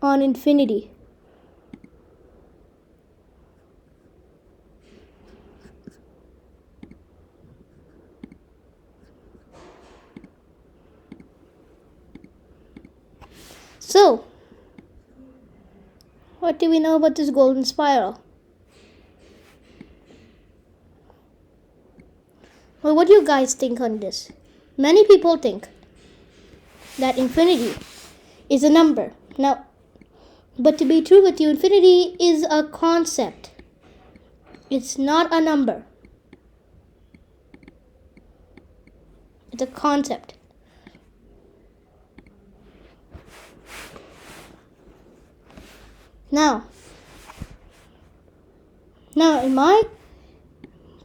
on infinity. So, what do we know about this golden spiral? Well, what do you guys think on this? Many people think that infinity is a number. Now, but to be true with you, infinity is a concept. It's not a number. It's a concept. Now, in my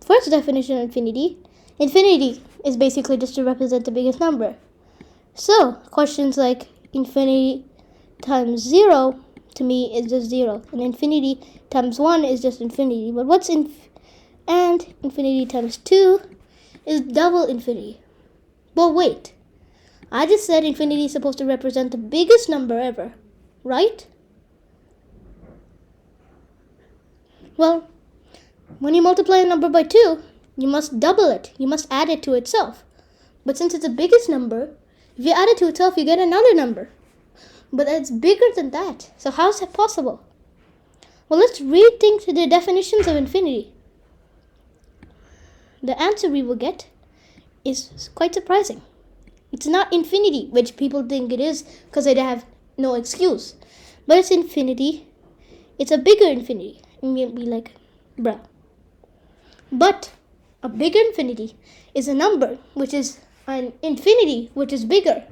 first definition of infinity is basically just to represent the biggest number. So, questions like infinity times 0 to me is just 0, and infinity times 1 is just infinity. But and infinity times 2 is double infinity. But wait, I just said infinity is supposed to represent the biggest number ever, right? Well, when you multiply a number by 2, you must double it. You must add it to itself. But since it's the biggest number, if you add it to itself, you get another number. But it's bigger than that. So how is that possible? Well, let's rethink the definitions of infinity. The answer we will get is quite surprising. It's not infinity, which people think it is because they have no excuse. But it's infinity. It's a bigger infinity. And you'll be like, bruh. But a bigger infinity is a number which is an infinity which is bigger.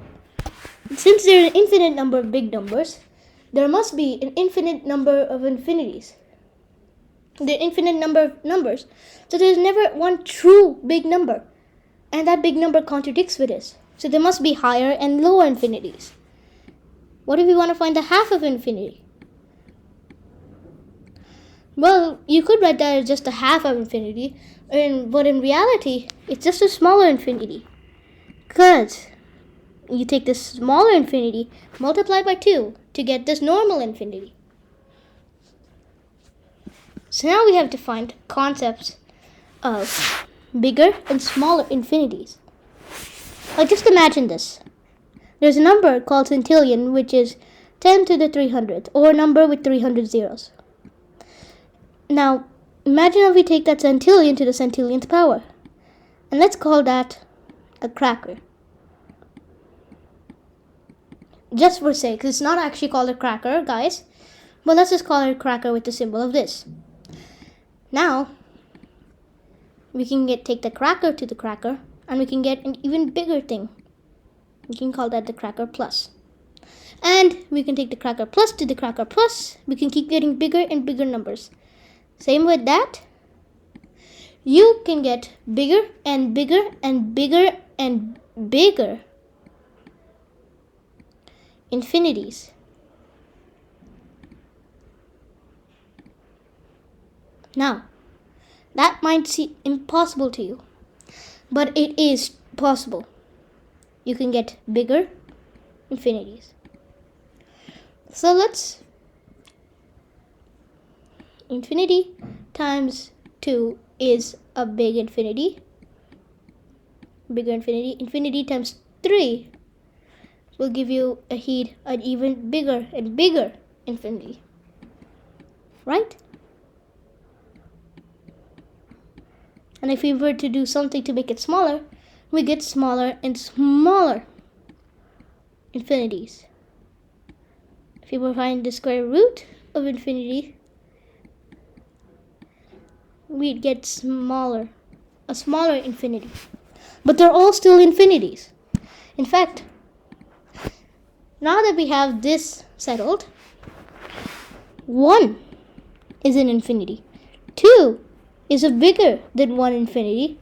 Since there are an infinite number of big numbers, there must be an infinite number of infinities. There are infinite number of numbers. So there's never one true big number. And that big number contradicts with this. So there must be higher and lower infinities. What if we want to find the half of infinity? Well, you could write that as just a half of infinity, but in reality, it's just a smaller infinity. Because you take this smaller infinity, multiply by 2 to get this normal infinity. So now we have to find concepts of bigger and smaller infinities. Like, just imagine this. There's a number called centillion, which is 10 to the 300th, or a number with 300 zeros. Now, imagine if we take that centillion to the centillionth power. And let's call that a cracker. Just for sake, it's not actually called a cracker, guys. But let's just call it a cracker with the symbol of this. Now, we can take the cracker to the cracker, and we can get an even bigger thing. We can call that the cracker plus. And we can take the cracker plus to the cracker plus. We can keep getting bigger and bigger numbers. Same with that. You can get bigger and bigger and bigger and bigger infinities. Now, that might seem impossible to you, but it is possible. You can get bigger infinities. So infinity times 2 is a big infinity. Bigger infinity. Infinity times 3 will give you an even bigger and bigger infinity. Right? And if we were to do something to make it smaller, we get smaller and smaller infinities. If you were to find the square root of infinity, we'd get a smaller infinity. But they're all still infinities. In fact, now that we have this settled, 1 is an infinity. 2 is bigger than 1 infinity.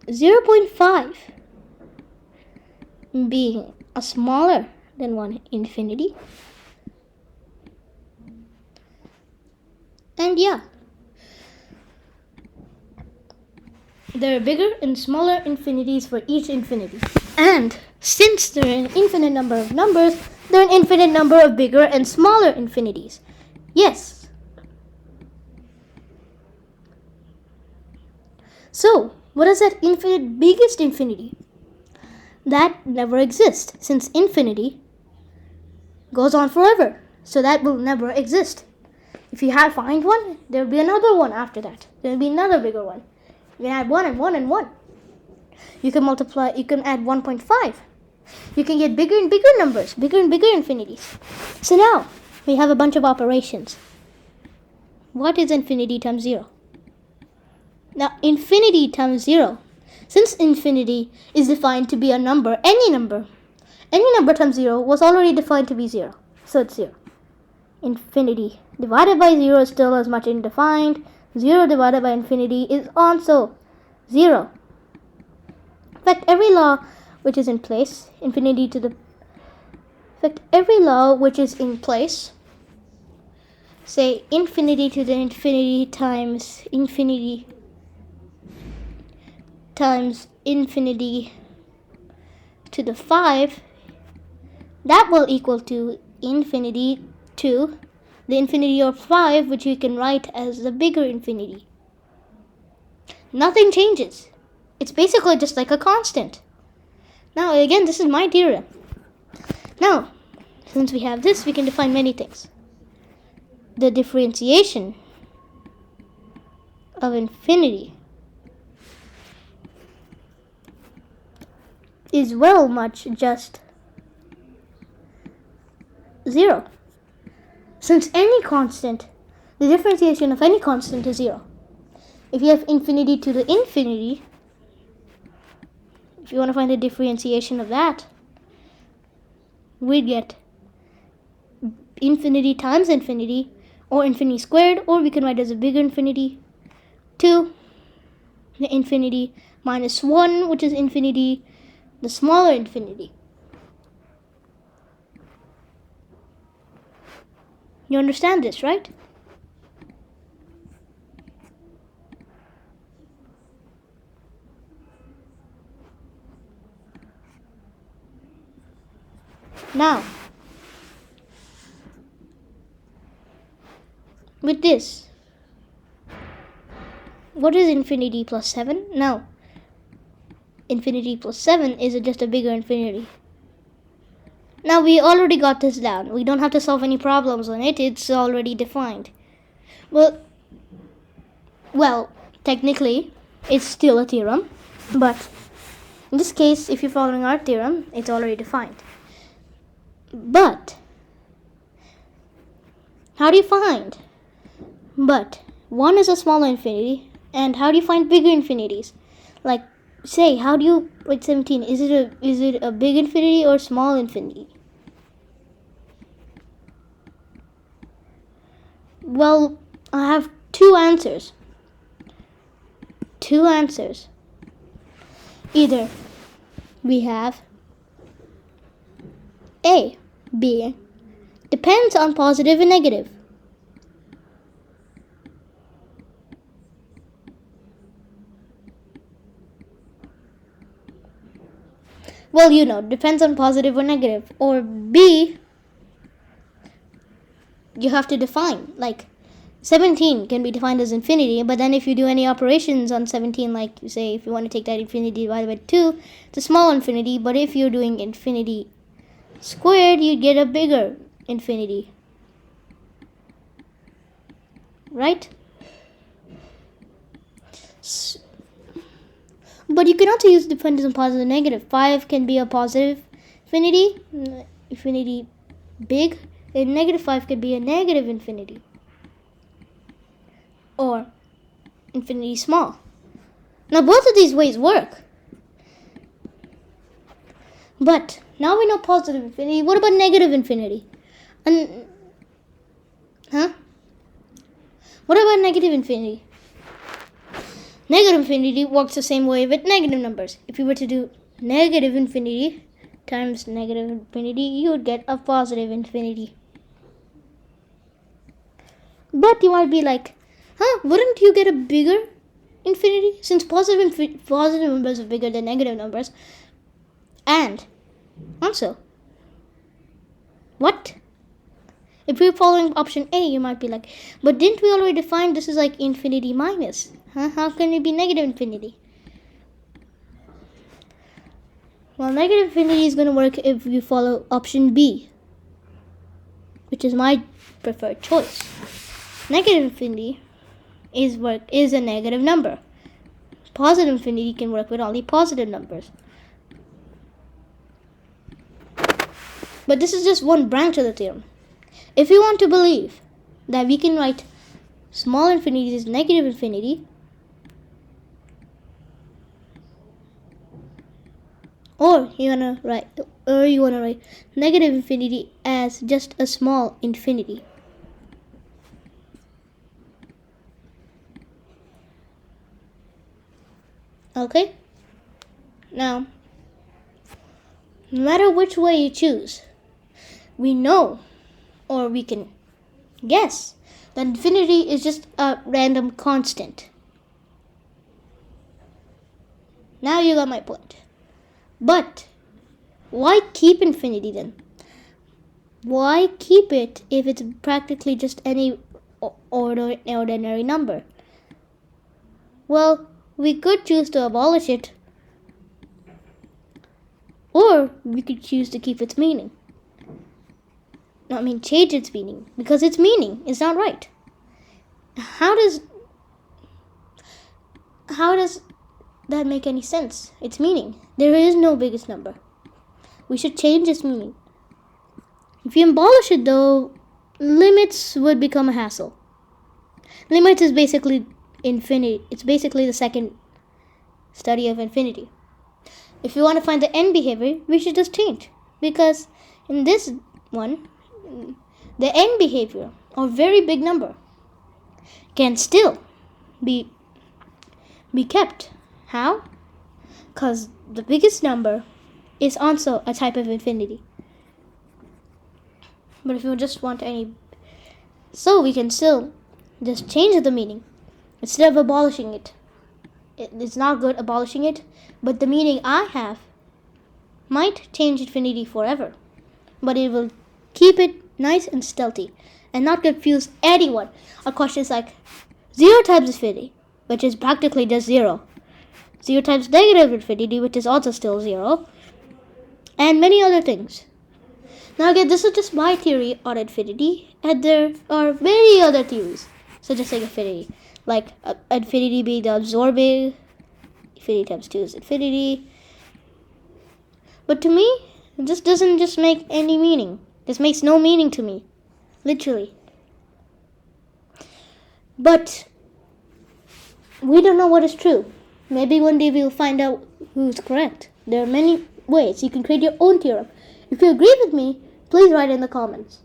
0.5 being a smaller than 1 infinity. And yeah, there are bigger and smaller infinities for each infinity. And Since there are an infinite number of numbers, there are an infinite number of bigger and smaller infinities. Yes. So, what is that biggest infinity? That never exists, since infinity goes on forever. So that will never exist. If you find one, there will be another one after that. There will be another bigger one. You can add 1 and 1 and 1. You can multiply, you can add 1.5. You can get bigger and bigger numbers, bigger and bigger infinities. So now, we have a bunch of operations. What is infinity times 0? Now, infinity times 0. Since infinity is defined to be a number, any number times 0 was already defined to be 0. So it's 0. Infinity divided by 0 is still as much undefined. 0 divided by infinity is also 0. In fact, every law which is in place, every law which is in place, say infinity to the infinity times infinity to the 5, that will equal to infinity to the infinity of 5, which we can write as the bigger infinity. Nothing changes. It's basically just like a constant. Now, again, this is my theorem. Now, since we have this, we can define many things. The differentiation of infinity is much just 0. Since any constant, the differentiation of any constant is 0. If you have infinity to the infinity, if you want to find the differentiation of that, we'd get infinity times infinity, or infinity squared, or we can write as a bigger infinity, to the infinity minus 1, which is infinity, the smaller infinity. You understand this, right? Now, with this, what is infinity plus 7? Now, infinity plus 7 is just a bigger infinity. Now, we already got this down. We don't have to solve any problems on it. It's already defined. Well, technically, it's still a theorem. But in this case, if you're following our theorem, it's already defined. But how do you find? But 1 is a smaller infinity. And how do you find bigger infinities? Like, say, how do you write 17? Is it a big infinity or small infinity? Well, I have two answers. Either we have A, B, depends on positive and negative. Well, depends on positive or negative. Or B, you have to define. Like, 17 can be defined as infinity, but then if you do any operations on 17, like, say, if you want to take that infinity divided by 2, it's a small infinity, but if you're doing infinity squared, you get a bigger infinity. Right? But you can also use dependence on positive and negative. 5 can be a positive infinity big, and negative 5 can be a negative infinity. Or infinity small. Now both of these ways work. But now we know positive infinity. What about negative infinity? What about negative infinity? Negative infinity works the same way with negative numbers. If you were to do negative infinity times negative infinity, you would get a positive infinity. But you might be like, wouldn't you get a bigger infinity? Since positive numbers are bigger than negative numbers, and answer. What? If you're following option A, you might be like, but didn't we already define this is like infinity minus? Huh? How can it be negative infinity? Well, negative infinity is going to work if you follow option B, which is my preferred choice. Negative infinity is a negative number. Positive infinity can work with only positive numbers. But this is just one branch of the theorem. If you want to believe that we can write small infinity as negative infinity, or you wanna write negative infinity as just a small infinity. Okay? Now, no matter which way you choose, we know, or we can guess, that infinity is just a random constant. Now you got my point. But why keep infinity then? Why keep it if it's practically just any ordinary number? Well, we could choose to abolish it, or we could choose to keep its meaning. Change its meaning, because its meaning is not right. How does that make any sense? Its meaning. There is no biggest number. We should change its meaning. If you abolish it though, limits would become a hassle. Limits is basically infinity. It's basically the second study of infinity. If you want to find the end behavior, we should just change. Because in this one, the end behavior, or very big number, can still be kept. How? Because the biggest number is also a type of infinity. But if you just want any... So we can still just change the meaning instead of abolishing it. It's not good abolishing it, but the meaning I have might change infinity forever. But it will keep it nice and stealthy and not confuse anyone on questions like 0 times infinity, which is practically just 0. 0 times negative infinity, which is also still 0. And many other things. Now again, this is just my theory on infinity, and there are many other theories suggesting infinity. Like infinity being the absorbing, infinity times 2 is infinity. But to me, this doesn't just make any meaning. This makes no meaning to me. Literally. But we don't know what is true. Maybe one day we'll find out who's correct. There are many ways you can create your own theorem. If you agree with me, please write in the comments.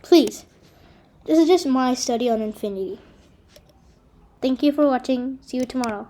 Please. This is just my study on infinity. Thank you for watching. See you tomorrow.